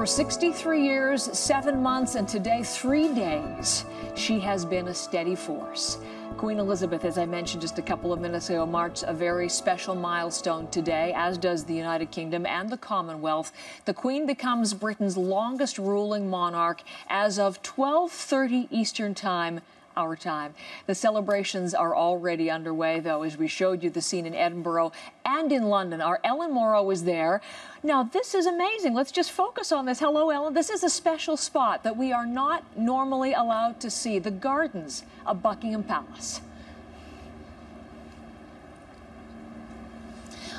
For 63 years, 7 months, and today 3 days, she has been a steady force. Queen Elizabeth, as I mentioned just a couple of minutes ago, marks a very special milestone today, as does the United Kingdom and the Commonwealth. The Queen becomes Britain's longest ruling monarch as of 12:30 Eastern Time, our time. The celebrations are already underway, though, as we showed you the scene in Edinburgh and in London. Our Ellen Morrow is there. Now, this is amazing. Let's just focus on this. Hello, Ellen. This is a special spot that we are not normally allowed to see, the gardens of Buckingham Palace.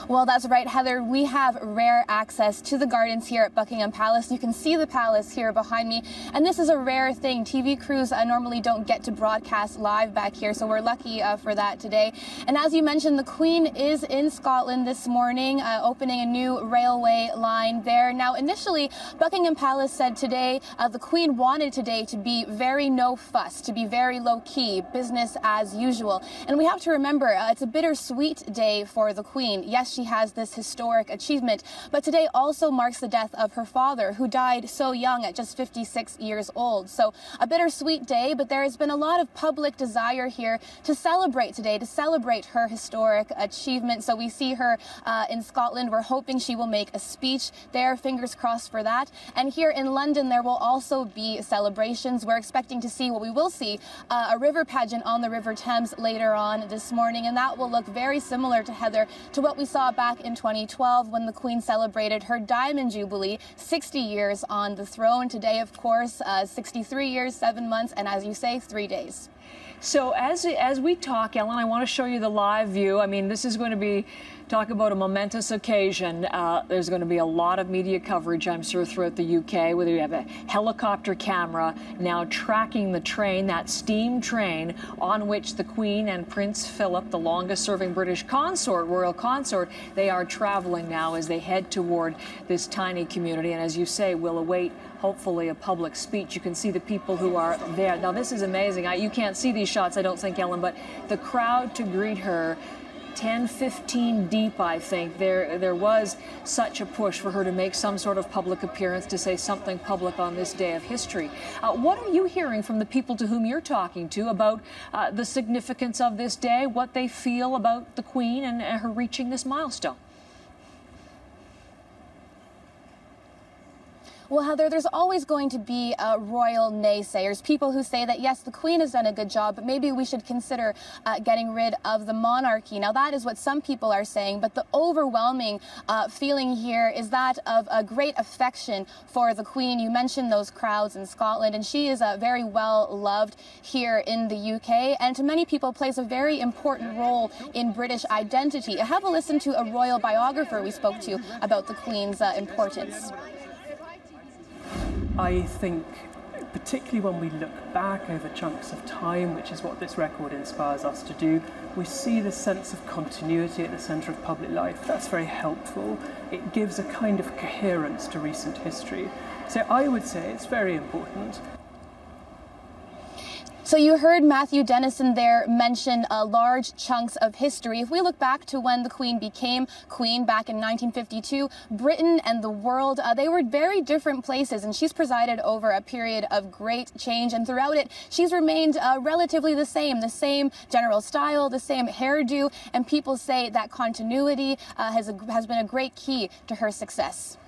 Well, that's right, Heather. We have rare access to the gardens here at Buckingham Palace. You can see the palace here behind me, and this is a rare thing. TV crews normally don't get to broadcast live back here, so we're lucky for that today. And as you mentioned, the Queen is in Scotland this morning, opening a new railway line there. Now, initially, Buckingham Palace said today the Queen wanted today to be very no fuss, to be very low-key, business as usual. And we have to remember, it's a bittersweet day for the Queen. Yes, she has this historic achievement, but today also marks the death of her father, who died so young at just 56 years old. So a bittersweet day, but there has been a lot of public desire here to celebrate today, to celebrate her historic achievement. So we see her in Scotland. We're hoping she will make a speech there, fingers crossed for that. And here in London, there will also be celebrations. We're expecting to see, we will see a river pageant on the River Thames later on this morning, and that will look very similar to, Heather, to what we saw back in 2012 when the Queen celebrated her Diamond Jubilee, 60 years on the throne. Today, of course, 63 years, 7 months, and as you say, 3 days. So as we talk, Ellen, I want to show you the live view. I mean, this is going to be, talk about a momentous occasion. There's going to be a lot of media coverage, I'm sure, throughout the UK, whether you have a helicopter camera now tracking the train, that steam train on which the Queen and Prince Philip, the longest-serving British consort, royal consort, they are traveling now as they head toward this tiny community. And as you say, we'll await, hopefully, a public speech. You can see the people who are there. Now, this is amazing. You can't see these shots, I don't think, Ellen, but the crowd to greet her, 10, 15 deep, I think. There was such a push for her to make some sort of public appearance, to say something public on this day of history. What are you hearing from the people to whom you're talking to about the significance of this day, what they feel about the Queen and her reaching this milestone? Well, Heather, there's always going to be royal naysayers, people who say that, yes, the Queen has done a good job, but maybe we should consider getting rid of the monarchy. Now, that is what some people are saying, but the overwhelming feeling here is that of a great affection for the Queen. You mentioned those crowds in Scotland, and she is very well loved here in the UK, and to many people plays a very important role in British identity. Have a listen to a royal biographer we spoke to about the Queen's importance. I think, particularly when we look back over chunks of time, which is what this record inspires us to do, we see the sense of continuity at the centre of public life. That's very helpful. It gives a kind of coherence to recent history. So I would say it's very important. So you heard Matthew Dennison there mention large chunks of history. If we look back to when the Queen became Queen back in 1952, Britain and the world, they were very different places, and she's presided over a period of great change, and throughout it, she's remained relatively the same general style, the same hairdo, and people say that continuity has been a great key to her success.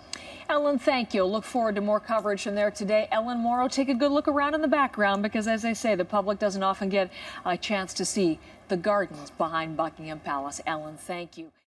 Ellen, thank you. Look forward to more coverage from there today. Ellen Morrow, take a good look around in the background because, as I say, the public doesn't often get a chance to see the gardens behind Buckingham Palace. Ellen, thank you.